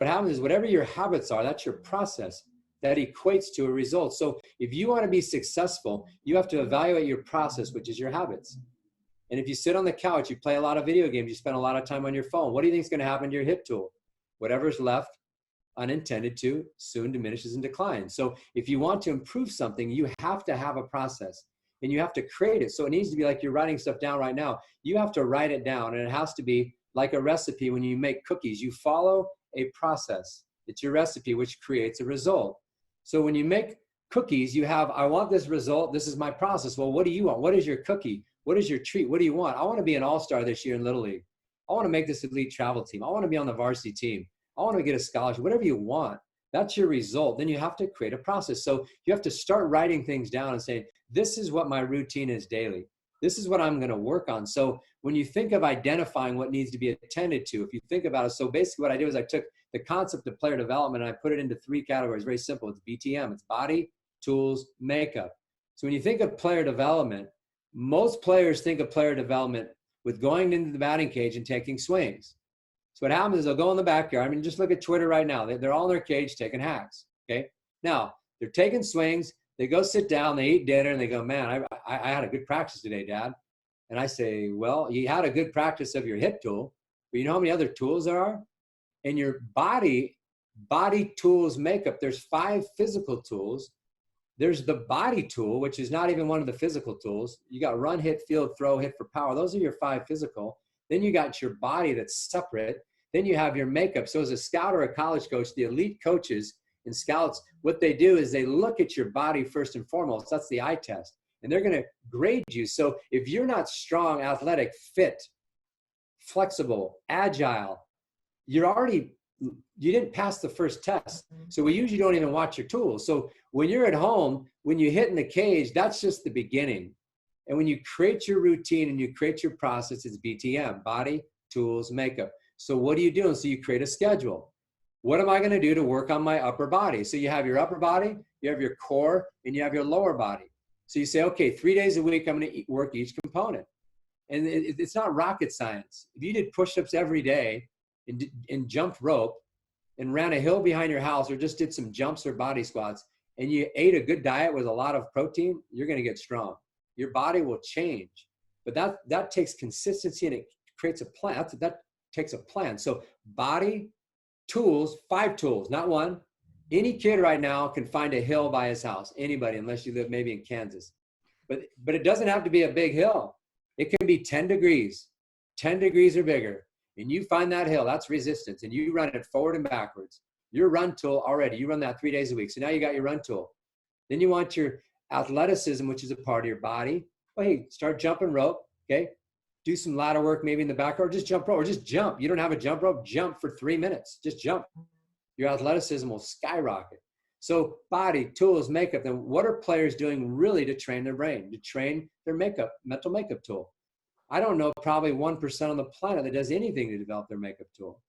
what happens is whatever your habits are, that's your process that equates to a result. So if you want to be successful, you have to evaluate your process, which is your habits. And if you sit on the couch, you play a lot of video games, you spend a lot of time on your phone, what do you think is going to happen to your hip tool? Whatever's left unintended to soon diminishes and declines. So if you want to improve something, you have to have a process and you have to create it. So it needs to be like you're writing stuff down right now. You have to write it down, and it has to be like a recipe. When you make cookies, you follow a process. It's your recipe, which creates a result. So when you make cookies, you have, I want this result. This is my process. Well, what do you want? What is your cookie? What is your treat? What do you want? I want to be an all-star this year in Little League. I want to make this elite travel team. I want to be on the varsity team. I want to get a scholarship, whatever you want. That's your result. Then you have to create a process. So you have to start writing things down and saying, this is what my routine is daily. This is what I'm going to work on. So when you think of identifying what needs to be attended to, if you think about it, so basically what I did was I took the concept of player development and I put it into 3 categories. Very simple. It's BTM. It's body, tools, makeup. So when you think of player development, most players think of player development with going into the batting cage and taking swings. So what happens is they'll go in the backyard. I mean, just look at Twitter right now. They're all in their cage taking hacks, okay? Now, they're taking swings. They go sit down, they eat dinner, and they go, man, I had a good practice today, Dad. And I say, well, you had a good practice of your hip tool, but you know how many other tools there are? In your body tools, makeup, there's 5 physical tools. There's the body tool, which is not even one of the physical tools. You got run, hit, field, throw, hit for power. Those are your 5 physical. Then you got your body that's separate. Then you have your makeup. So as a scout or a college coach, the elite coaches and scouts, what they do is they look at your body first and foremost. That's the eye test. And they're going to grade you. So if you're not strong, athletic, fit, flexible, agile, you didn't pass the first test. So we usually don't even watch your tools. So when you're at home, when you hit in the cage, that's just the beginning. And when you create your routine and you create your process, it's BTM, body, tools, makeup. So what are you doing? So you create a schedule. What am I going to do to work on my upper body? So you have your upper body, you have your core, and you have your lower body. So you say, okay, 3 days a week, I'm going to work each component. And it's not rocket science. If you did push-ups every day and jumped rope and ran a hill behind your house or just did some jumps or body squats and you ate a good diet with a lot of protein, you're going to get strong. Your body will change. But that takes consistency and it creates a plan. That takes a plan. So body, tools, 5 tools, not 1. Any kid right now can find a hill by his house. Anybody, unless you live maybe in Kansas. But it doesn't have to be a big hill. It can be 10 degrees. 10 degrees or bigger. And you find that hill, that's resistance. And you run it forward and backwards. Your run tool already, you run that 3 days a week. So now you got your run tool. Then you want your athleticism, which is a part of your body. Well, hey, start jumping rope, okay? Do some ladder work maybe in the back, or just jump rope, or just jump. You don't have a jump rope, jump for 3 minutes. Just jump. Your athleticism will skyrocket. So body, tools, makeup. Then what are players doing really to train their brain, to train their makeup, mental makeup tool? I don't know, probably 1% on the planet that does anything to develop their makeup tool.